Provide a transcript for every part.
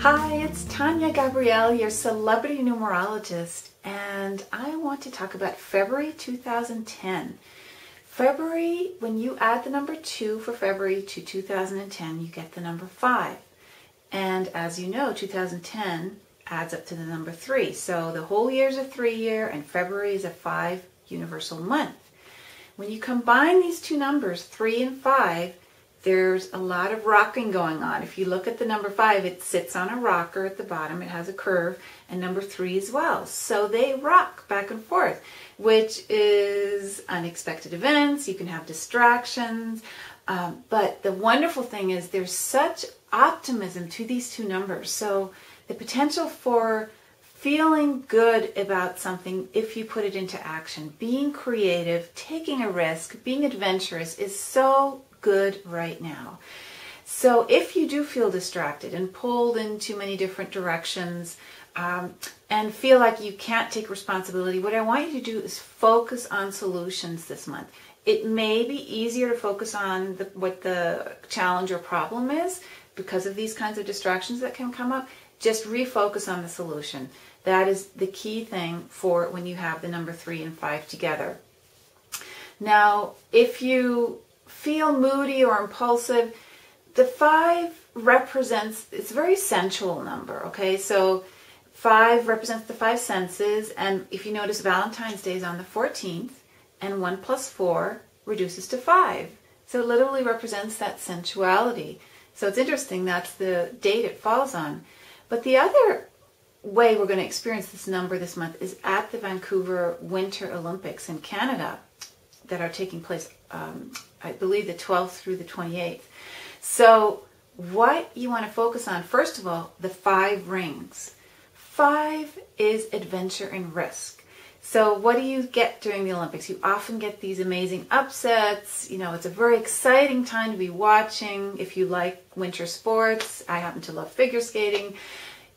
Hi, it's Tania Gabrielle, your celebrity numerologist, and I want to talk about February 2010. February, when you add the number 2 for February to 2010, you get the number 5. And as you know, 2010 adds up to the number 3. So the whole year is a 3 year, and February is a 5 universal month. When you combine these two numbers, 3 and 5, there's a lot of rocking going on. If you look at the number 5, it sits on a rocker at the bottom. It has a curve, and number 3 as well. So they rock back and forth, which is unexpected events. You can have distractions. But the wonderful thing is there's such optimism to these two numbers. So the potential for feeling good about something if you put it into action, being creative, taking a risk, being adventurous is so good right now. So if you do feel distracted and pulled in too many different directions and feel like you can't take responsibility, what I want you to do is focus on solutions this month. It may be easier to focus on what the challenge or problem is because of these kinds of distractions that can come up. Just refocus on the solution. That is the key thing for when you have the number 3 and 5 together. Now, if you feel moody or impulsive, the 5 represents, it's a very sensual number, okay? So 5 represents the 5 senses, and if you notice, Valentine's Day is on the 14th, and 1 plus 4 reduces to 5. So it literally represents that sensuality. So it's interesting, that's the date it falls on. But the other way we're going to experience this number this month is at the Vancouver Winter Olympics in Canada that are taking place, I believe, the 12th through the 28th. So what you want to focus on, first of all, the 5 rings. 5 is adventure and risk. So what do you get during the Olympics? You often get these amazing upsets. You know, it's a very exciting time to be watching. If you like winter sports, I happen to love figure skating.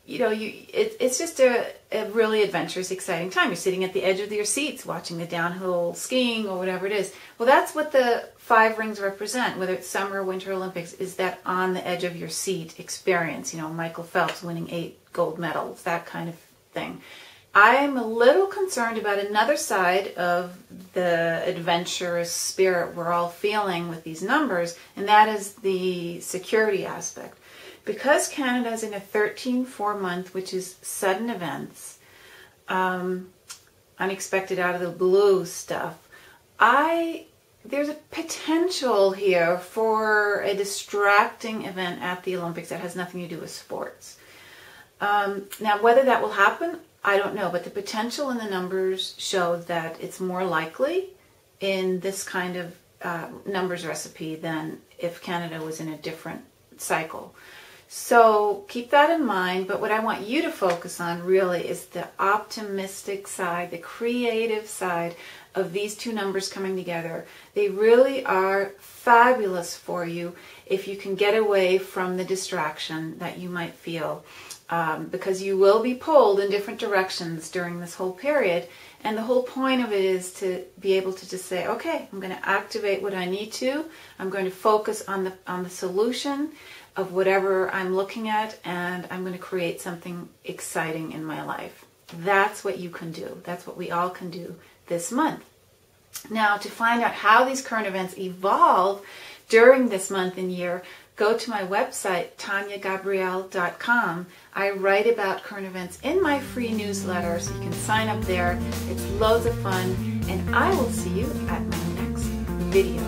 You know, it's just a really adventurous, exciting time. You're sitting at the edge of your seats watching the downhill skiing or whatever it is. Well, that's what the 5 rings represent, whether it's summer or winter Olympics, is that on the edge of your seat experience. You know, Michael Phelps winning 8 gold medals, that kind of thing. I'm a little concerned about another side of the adventurous spirit we're all feeling with these numbers, and that is the security aspect. Because Canada is in a 13-4 month, which is sudden events, unexpected out of the blue stuff, there's a potential here for a distracting event at the Olympics that has nothing to do with sports. Now, whether that will happen, I don't know, but the potential in the numbers show that it's more likely in this kind of numbers recipe than if Canada was in a different cycle. So keep that in mind, but what I want you to focus on really is the optimistic side, the creative side of these two numbers coming together. They really are fabulous for you if you can get away from the distraction that you might feel, because you will be pulled in different directions during this whole period. And the whole point of it is to be able to just say, okay, I'm going to activate what I need to. I'm going to focus on the solution of whatever I'm looking at, and I'm going to create something exciting in my life. That's what you can do. That's what we all can do this month. Now, to find out how these current events evolve during this month and year, go to my website, taniagabrielle.com. I write about current events in my free newsletter, so you can sign up there. It's loads of fun, and I will see you at my next video.